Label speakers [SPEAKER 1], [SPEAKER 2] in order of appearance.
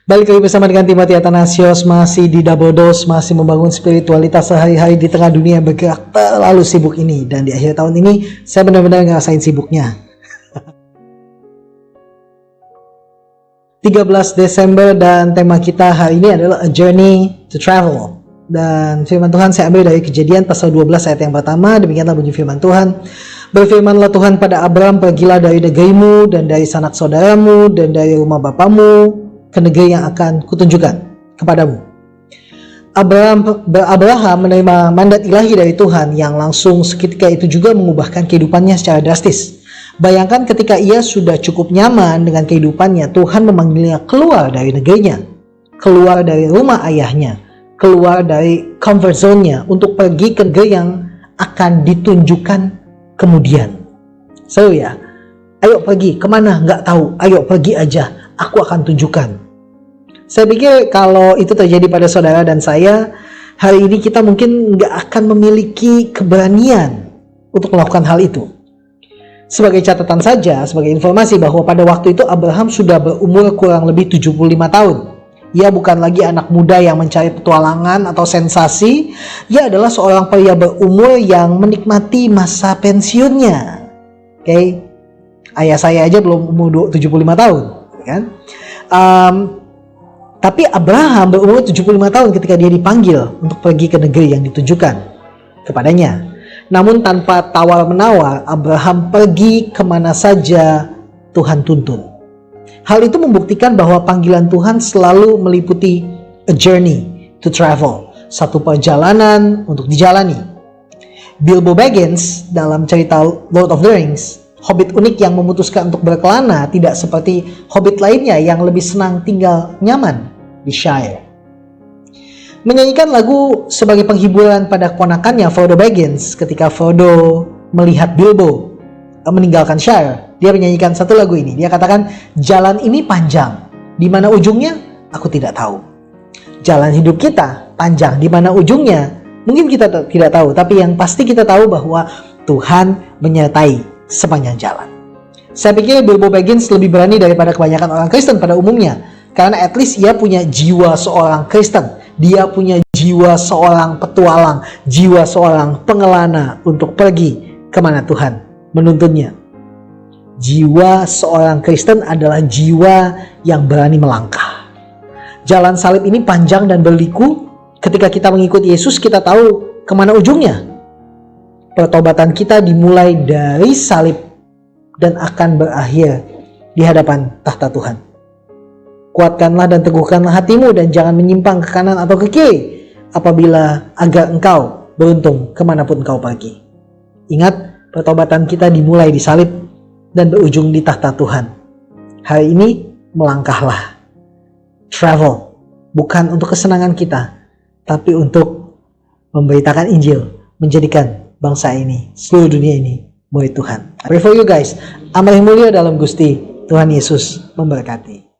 [SPEAKER 1] Balik lagi bersama dengan Timothy Athanasios, masih di Double Dose, masih membangun spiritualitas sehari-hari di tengah dunia yang bergerak terlalu sibuk ini. Dan di akhir tahun ini, saya benar-benar ngerasain sibuknya. 13 Desember dan tema kita hari ini adalah A Journey to Travel. Dan firman Tuhan saya ambil dari Kejadian pasal 12 ayat yang pertama. Demikianlah bunyi firman Tuhan. Berfirmanlah Tuhan pada Abram, pergilah dari negerimu dan dari sanak saudaramu dan dari rumah bapamu ke negeri yang akan kutunjukkan kepadamu. Abraham menerima mandat ilahi dari Tuhan yang langsung seketika itu juga mengubahkan kehidupannya secara drastis. Bayangkan ketika ia sudah cukup nyaman dengan kehidupannya, Tuhan memanggilnya keluar dari negerinya, keluar dari rumah ayahnya, keluar dari comfort zone-nya untuk pergi ke negeri yang akan ditunjukkan kemudian. Seru ya? Ayo pergi, kemana? Nggak tahu. Ayo pergi aja, aku akan tunjukkan. Saya pikir kalau itu terjadi pada saudara dan saya, hari ini kita mungkin nggak akan memiliki keberanian untuk melakukan hal itu. Sebagai catatan saja, sebagai informasi bahwa pada waktu itu Abraham sudah berumur kurang lebih 75 tahun. Ia bukan lagi anak muda yang mencari petualangan atau sensasi. Ia adalah seorang pria berumur yang menikmati masa pensiunnya. Oke, ayah saya aja belum umur 75 tahun, kan? Tapi Abraham berumur 75 tahun ketika dia dipanggil untuk pergi ke negeri yang ditujukan kepadanya. Namun tanpa tawar-menawar, Abraham pergi kemana saja Tuhan tuntun. Hal itu membuktikan bahwa panggilan Tuhan selalu meliputi a journey to travel, satu perjalanan untuk dijalani. Bilbo Baggins dalam cerita Lord of the Rings, hobbit unik yang memutuskan untuk berkelana, tidak seperti hobbit lainnya yang lebih senang tinggal nyaman di Shire. Menyanyikan lagu sebagai penghiburan pada keponakannya Frodo Baggins ketika Frodo melihat Bilbo meninggalkan Shire, dia menyanyikan satu lagu ini. Dia katakan, jalan ini panjang, di mana ujungnya aku tidak tahu. Jalan hidup kita panjang, di mana ujungnya mungkin kita tidak tahu, tapi yang pasti kita tahu bahwa Tuhan menyertai sepanjang jalan. Saya pikir Bilbo Baggins lebih berani daripada kebanyakan orang Kristen pada umumnya, karena at least ia punya jiwa seorang Kristen. Dia punya jiwa seorang petualang, jiwa seorang pengelana untuk pergi kemana Tuhan menuntunnya. Jiwa seorang Kristen adalah jiwa yang berani melangkah. Jalan salib ini panjang dan berliku. Ketika kita mengikuti Yesus, kita tahu kemana ujungnya. Pertobatan kita dimulai dari salib dan akan berakhir di hadapan tahta Tuhan. Kuatkanlah dan teguhkanlah hatimu dan jangan menyimpang ke kanan atau ke kiri agar engkau beruntung kemanapun engkau pergi. Ingat, pertobatan kita dimulai di salib dan berujung di tahta Tuhan. Hari ini melangkahlah. Travel, bukan untuk kesenangan kita, tapi untuk memberitakan Injil, menjadikan bangsa ini, seluruh dunia ini, murid Tuhan. I pray for you guys. Amal yang mulia dalam Gusti Tuhan Yesus memberkati.